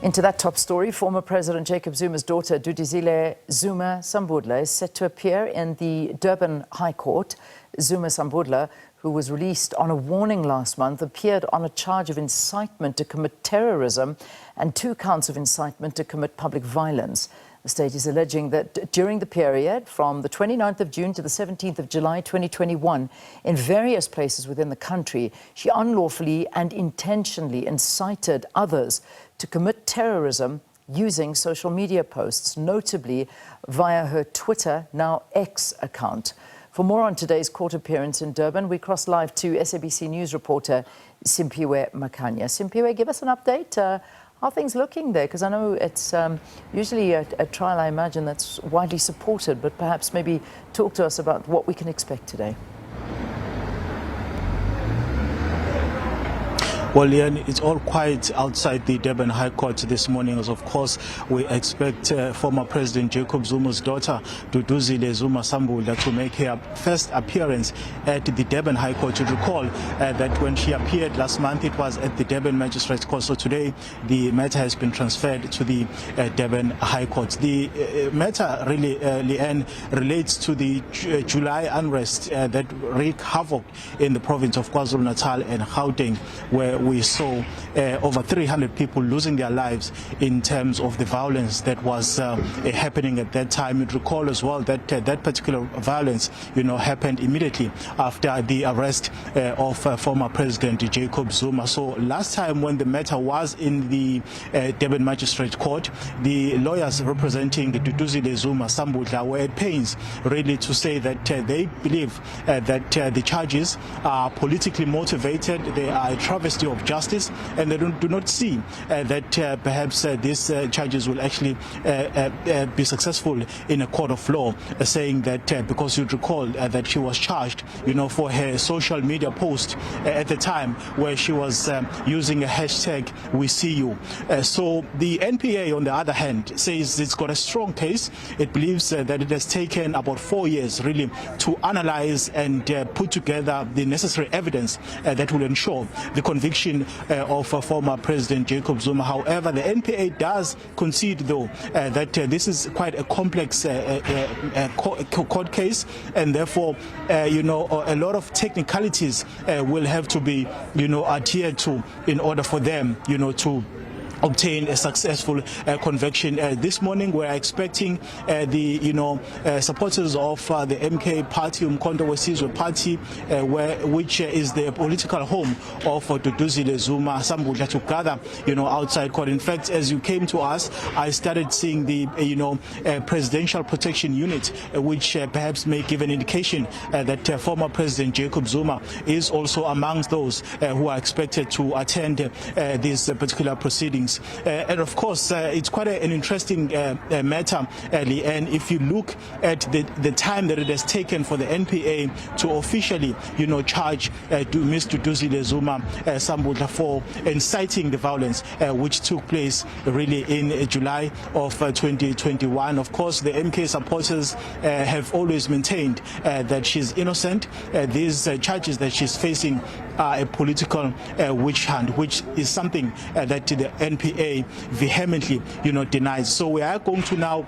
Into that top story, former President Jacob Zuma's daughter, Duduzile Zuma-Sambudla, is set to appear in the Durban High Court. Zuma-Sambudla, who was released on a warning last month, appeared on a charge of incitement to commit terrorism and 2 counts of incitement to commit public violence. The state is alleging that during the period from the 29th of June to the 17th of July 2021, in various places within the country, she unlawfully and intentionally incited others to commit terrorism using social media posts, notably via her Twitter, now X, account. For more on today's court appearance in Durban, we cross live to SABC News reporter Simphiwe Makhanya. Simphiwe, give us an update. How are things looking there? Because I know it's usually a trial, I imagine, that's widely supported, but perhaps maybe talk to us about what we can expect today. Well, Leanne, it's all quiet outside the Durban High Court this morning, as of course we expect former President Jacob Zuma's daughter, Duduzile Zuma-Sambudla, to make her first appearance at the Durban High Court. You recall that when she appeared last month, it was at the Durban Magistrates Court. So today, the matter has been transferred to the Durban High Court. The matter really, Leanne, relates to the July unrest that wreaked havoc in the province of KwaZulu-Natal and Gauteng, where we saw over 300 people losing their lives in terms of the violence that was happening at that time. You'd recall as well that that particular violence, happened immediately after the arrest of former President Jacob Zuma. So last time when the matter was in the Durban Magistrate Court, the lawyers representing the Duduzile Zuma-Sambudla were at pains really to say that they believe that the charges are politically motivated, they are a travesty of justice, and they do not see that perhaps these charges will actually be successful in a court of law, saying that because you'd recall that she was charged, for her social media post at the time where she was using a hashtag "We See You." So the NPA, on the other hand, says it's got a strong case. It believes that it has taken about 4 years really to analyze and put together the necessary evidence that will ensure the conviction of former President Jacob Zuma. However, the NPA does concede, though, that this is quite a complex court case, and therefore, a lot of technicalities will have to be, adhered to in order for them, to obtain a successful conviction. This morning we're expecting the supporters of the MK party, Umkhonto weSizwe party, which is the political home of Duduzile Zuma-Sambudla, to gather outside court. In fact, as you came to us, I started seeing the presidential protection unit, which perhaps may give an indication that former President Jacob Zuma is also amongst those who are expected to attend these particular proceedings. And of course, it's quite an interesting matter, Ellie. And if you look at the time that it has taken for the NPA to officially, charge Ms. Duduzile Zuma-Sambudla for inciting the violence which took place really in July of 2021. Of course, the MK supporters have always maintained that she's innocent. These charges that she's facing are a political witch hunt, which is something that the NPA vehemently, denies. So we are going to now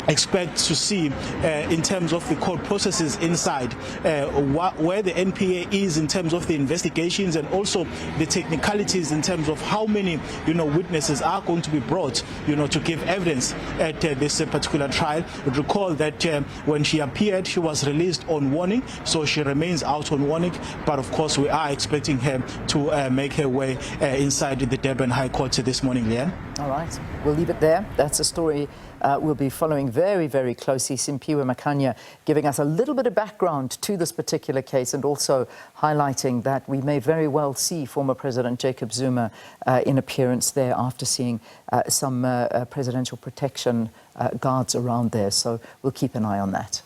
expect to see in terms of the court processes inside where the NPA is in terms of the investigations, and also the technicalities in terms of how many witnesses are going to be brought to give evidence at this particular trial. Recall that when she appeared, she was released on warning, so she remains out on warning, but of course we are expecting her to make her way inside the Durban High Court this morning, Leanne. All right, we'll leave it there. That's a story we'll be following very, very closely. Simphiwe Makhanya giving us a little bit of background to this particular case, and also highlighting that we may very well see former President Jacob Zuma in appearance there after seeing some presidential protection guards around there. So we'll keep an eye on that.